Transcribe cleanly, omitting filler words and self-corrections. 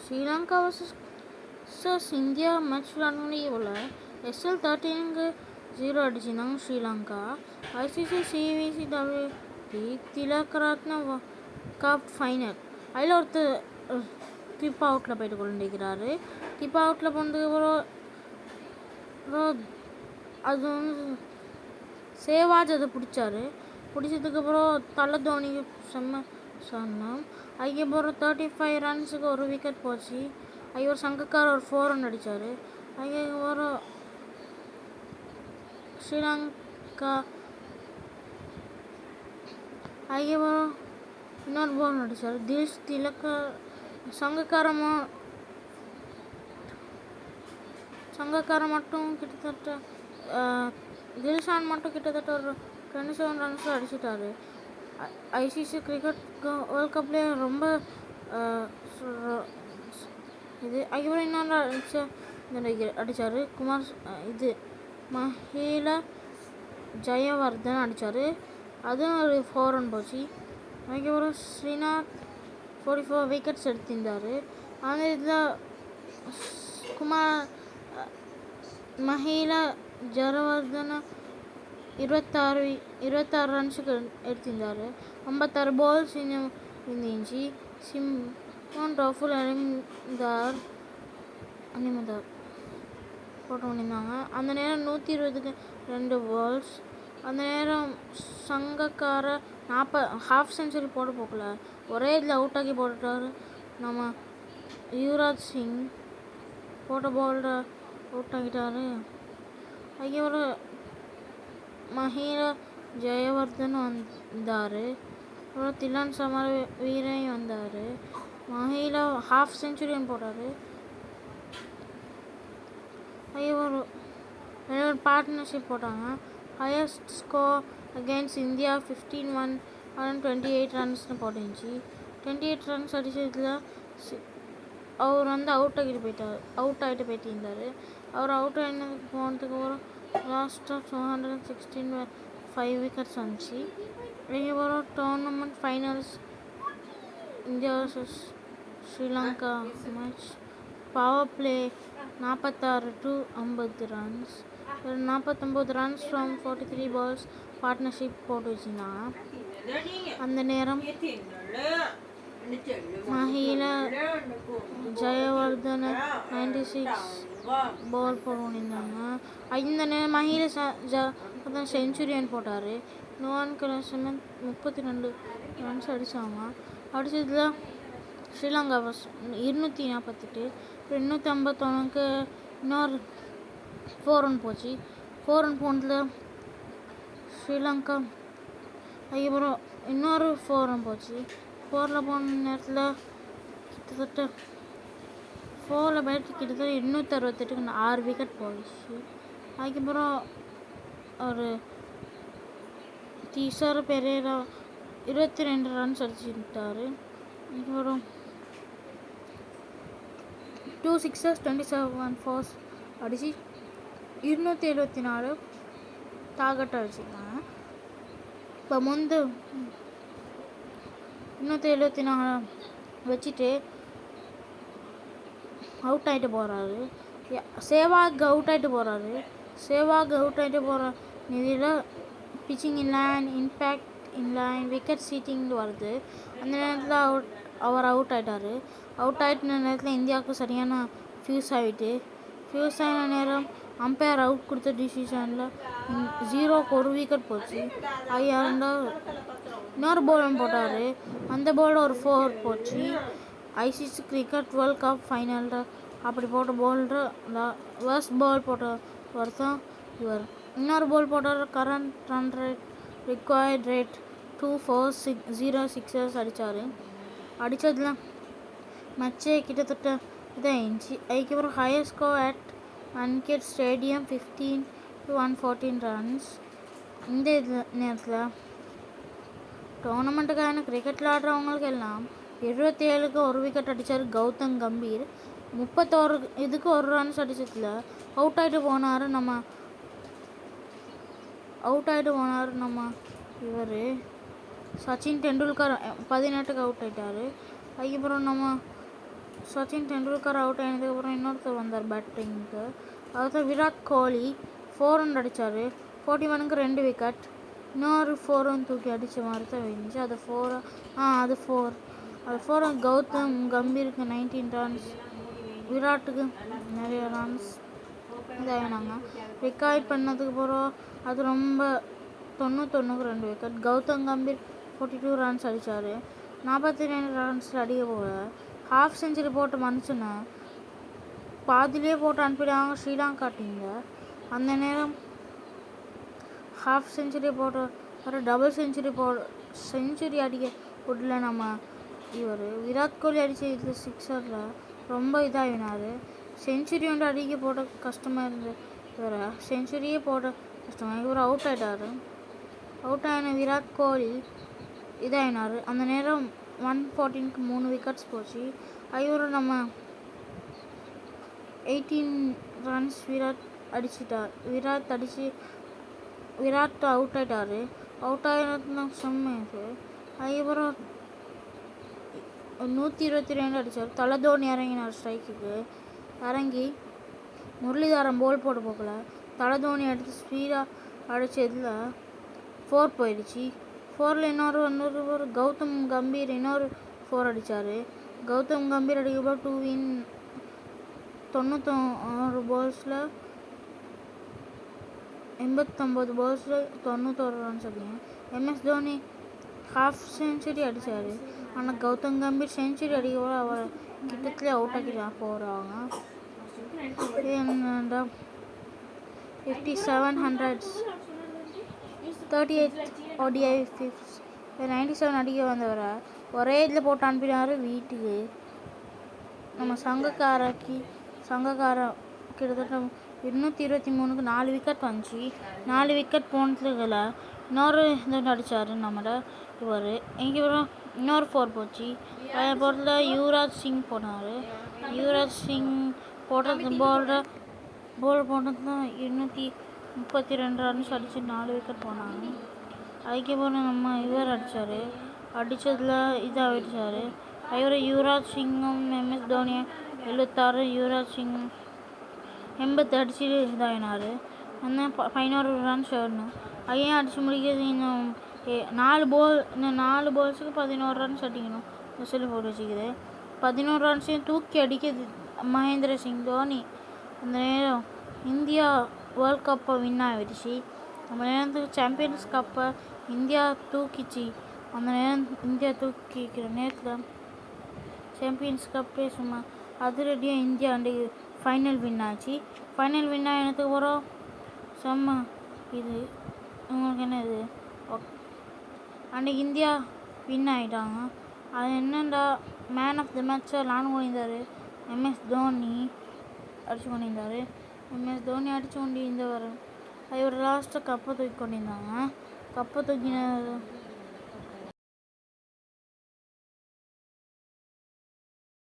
Sri Lanka versus India match விளாடணுன்னு இவ்வளோ SL 13க்கு 0 அடிச்சிருந்தாங்க Sri Lanka. ICC CVCWT Tillakaratne cup final அதில் ஒருத்தர் டிப் அவுட்டில் போயிட்டு கொண்டிருக்கிறாரு. டிப் அவுட்டில் போனதுக்கப்புறம் அது வந்து சேவாஜ் அதை பிடிச்சாரு. பிடிச்சதுக்கப்புறம் தலை தோனிக்கு செம்ம சொன்னோம். அதுக்கப்புறம் 35 ரன்ஸுக்கு ஒரு விக்கெட் போச்சு. அதுக்கப்புறம் சங்கக்கார் ஒரு 4 ரன் அடித்தார். அதுக்கப்புறம் ஸ்ரீலங்கா அதுக்கப்புறம் இன்னொரு பால் அடித்தார். சங்கக்கார மட்டும் கிட்டத்தட்ட தில்ஷான் மட்டும் கிட்டத்தட்ட ஒரு 27 ரன்ஸ் அடிச்சிட்டாரு. ஐசிசி கிரிக்கெட் வேர்ல்ட் கப்லேயே ரொம்ப இது. அதுக்கப்புறம் இன்னொரு அடித்தார் மஹில ஜெயவர்தன் அடித்தார். அதுவும் ஒரு 4 ரன் போச்சு. அதுக்கப்புறம் ஸ்ரீநாத் 44 விக்கெட்ஸ் எடுத்திருந்தார். அந்த இதில் மஹில ஜெயவர்தன் 26 ரன்ஸுக்கு எடுத்திருந்தார். 56 பால்ஸ் இருந்துச்சு. சிம்ரான் ரஃபுல் அலிமதார் போட்டு பண்ணியிருந்தாங்க. அந்த நேரம் 120க்கு 2 பால்ஸ். அந்த நேரம் சங்கக்கார ஹாஃப் செஞ்சுரி போட போகல, ஒரே இதில் அவுட் ஆக்கி போட்டுட்டார். நம்ம யுவராஜ் சிங் போட்ட பாலில் அவுட் ஆகிட்டார். அதுக்கப்புறம் மஹில ஜெயவர்தன் வந்தார். அப்புறம் திலன் சமரவீரன் வந்தார். மஹில ஹாஃப் செஞ்சுரியன் போட்டார். அதுக்கப்புறம் பார்ட்னர்ஷிப் போட்டாங்க. ஹையஸ்ட் ஸ்கோர் அகெயின்ஸ்ட் இந்தியா 15,128 ரன்ஸ்னு போட்டுருந்துச்சு. 28 ரன்ஸ் அடித்ததில் அவர் வந்து அவுட் ஆகிட்டு போயிட்டிருந்தார். அவர் அவுட் ஆகினதுக்கு போனதுக்கப்புறம் லாஸ்ட்டாக 216 5 விக்கெட்ஸ் வந்துச்சு. அதுக்கப்புறம் tournament finals India versus Sri Lanka match power play 46 to 50 runs 49 runs from 43 balls partnership போட்டு வச்சுருந்தாங்க. அந்த நேரம் மஹில ஜெயவர்தன் 96 பால் போட்டிருந்தாங்க. இந்த நேரம் மஹில ஜெயவர்தன் செஞ்சுரியன் போட்டார். நோவான் கலசமன் 32 ரன்ஸ் அடித்தாங்க. அடித்ததில் ஸ்ரீலங்கா 248 251க்கு இன்னொரு 4 ரன் போச்சு. 4 ரன் போனதில் ஸ்ரீலங்கா அதுக்கப்புறம் இன்னொரு 4 ரன் போச்சு. 4ல் போன நேரத்தில் கிட்டத்தட்ட 268க்கு 6 விக்கெட் போயிடுச்சு. அதுக்கப்புறம் ஒரு தீசர் பெரேரா 22 ரன்ஸ் அடிச்சுட்டார். அதுக்கப்புறம் 2 சிக்ஸர்ஸ் 27 4 அடிச்சு 274 டார்கெட் அடிச்சிருக்காங்க. இப்போ 274 வச்சுட்டு அவுட் ஆகிட்டு போகிறாரு. சேவாக் அவுட் ஆகிட்டு போகிற நிதியில் pitching inline impact inline wicket சீட்டிங் வருது. அந்த நேரத்தில் அவர் அவுட் ஆகிட்டார். அவுட் ஆகிட்ட நேரத்தில் இந்தியாவுக்கு சரியான ஃபியூஸ் ஆகின நேரம் அம்பையர் அவுட் கொடுத்த டிசிஷனில் 0க்கு 1 விக்கெட் போச்சு. இன்னொரு பால் போட்டார். அந்த பாலில் ஒரு 4 போச்சு. ஐசிசி கிரிக்கெட் வேர்ல்ட் கப் ஃபைனலில் அப்படி போட்ட பால்ற ஃபர்ஸ்ட் பால் போட்ட ஒருத்தன் இவர். இன்னொரு பால் போட்டார். Current run rate required rate 240 அடித்தார். அடித்ததில் மேட்சே கிட்டத்தட்ட இதாகிடுச்சு. அதுக்கப்புறம் higher score at Wankhede stadium 15 to 114 runs. இந்த நேரத்தில் டோர்னமெண்ட்டுக்கான கிரிக்கெட் விளாடுறவங்களுக்கு எல்லாம் 27க்கு 1 விக்கெட் அடித்தார் கௌதம் கம்பீர். 31 இதுக்கு 1 ரன்ஸ் அடித்ததில் அவுட் ஆகிட்டு போனார் நம்ம இவர் சச்சின் டெண்டுல்கர் 18க்கு அவுட் ஆகிட்டார். அதுக்கப்புறம் நம்ம சச்சின் டெண்டுல்கர் அவுட் ஆனதுக்கப்புறம் இன்னொருத்தர் வந்தார் பேட்டிங்க்கு. அதுதான் விராட் கோலி 4 ரன் அடித்தார். 41க்கு 2 விக்கெட். இன்னொரு 4 தூக்கி அடித்த மாதிரி தான் இருந்துச்சு. அது 4 அது 4 அது 4 கௌதம் கம்பீருக்கு 19 ரன்ஸ், விராட்டுக்கு நிறைய ரன்ஸ் இதாகினாங்க. ரிக்கார்ட் பண்ணதுக்கு அப்புறம் அது ரொம்ப 91க்கு 2 விக்கெட். கௌதம் கம்பீர் 42 ரன்ஸ் அடித்தார். 42 ரன்ஸில் அடிக்க போக ஹாஃப் செஞ்சுரி போட்டு மனுச்சுன்னு பாதிலே போட்டு அனுப்பிடுவாங்க ஸ்ரீலங்கா டீமில். அந்த நேரம் ஹாஃப் செஞ்சுரி போட்டு ஒரு டபுள் செஞ்சுரி அடிக்க விடல நம்ம இவர் விராட் கோலி அடித்த இது 6ரில் ரொம்ப இதாகினார். செஞ்சுரி வந்து அடிக்க போட கஷ்டமாக இருந்தது. இவர் செஞ்சுரியே போட கஷ்டமாக இவர் அவுட் ஆகிட்டார். அவுட் ஆகின விராட் கோலி இதாகினார். அந்த நேரம் 114க்கு 3 விக்கெட்ஸ் போச்சு. இவர் நம்ம 18 ரன்ஸ் விராட் அடிச்சிட்டார். விராட் அவுட் ஆகிட்டார். அவுட் ஆகினது செம்மையாது. அதுக்கப்புறம் 122 அடித்தார். தலை தோனி இறங்கினார் ஸ்ட்ரைக்குக்கு. இறங்கி முரளிதரன் போல் போட்டு போகல. தலை தோனி எடுத்து ஸ்பீடாக அடித்ததில் 4 போயிடுச்சு. 4ல் இன்னொரு கௌதம் கம்பீர் இன்னொரு 4 அடித்தார். கௌதம் கம்பீர் அடிக்கப்போ 2 வின் 99 பால்ஸில் 89 பால்ஸில் 91 ரன்ஸ் அடிக்கும். MS தோனி ஹாஃப் செஞ்சுரி அடித்தார். ஆனால் கௌதம் கம்பீர் செஞ்சுரி அடிக்க அவர் கிட்டத்தட்ட அவுட் ஆக்கிட்டு போகிறாங்க. 57 ஹண்ட்ரட்ஸ் 38 ODI 97 அடிக்க வந்தவரை ஒரே இதில் போட்டு அனுப்பினார் வீட்டுக்கு. நம்ம சங்கக்கார கிட்டத்தட்ட 223க்கு 4 விக்கெட் வந்துச்சு. 4 விக்கெட் போனதுக்குள்ள இன்னொரு இது அடித்தார் நம்மளோட இவர். எங்கேயும் இன்னொரு 4 போச்சு. அதை பொறுத்தில் யுவராஜ் சிங் போனார். யுவராஜ் சிங் போட்டது போல் போட்டது தான் 232 ரன்ஸ் அடித்து 4 விக்கெட் போனாங்க. அதுக்கப்புறம் நம்ம இவர் அடித்ததில் இதாக அடித்தார். இவர் யுவராஜ் சிங்கும் MS தோனியை 76, யுவராஜ் சிங் 80 அடிச்சு இதாகினார். அந்த 11 ரன்ஸ் வரணும். அதையும் அடித்து முடிக்கிறது இன்னும் 4 பால்ஸுக்கு 11 ரன்ஸ் அடிக்கணும் சொல்லி போட்டு வச்சுக்குது. 11 ரன்ஸையும் தூக்கி அடிக்கிறது மகேந்திர சிங் தோனி. அந்த நேரம் இந்தியா வேர்ல்ட் கப்பை வின் ஆகிடுச்சு. அந்த நேரத்துக்கு சாம்பியன்ஸ் கப்பை இந்தியா தூக்கிச்சு. அந்த நேரம் இந்தியா தூக்கிக்கிற நேரத்தில் சாம்பியன்ஸ் கப்பே சும்மா அதிரடியாக இந்தியா அன்றைக்கு ஃபைனல் வின் ஆச்சு. ஃபைனல் வின் ஆகினதுக்கு அப்புறம் செம்ம இது உங்களுக்கு என்னது அன்றைக்கி இந்தியா வின் ஆகிட்டாங்க. அது என்னண்டா மேன் ஆஃப் த மேட்சை லான் பண்ணியிருந்தார் MS தோனி அடித்து கொண்டிருந்தார். MS தோனி அடித்து கொண்டு இருந்தவர் இவர் லாஸ்ட்டாக கப்பை தூக்கி கொண்டிருந்தாங்க. கப்பை தூக்கின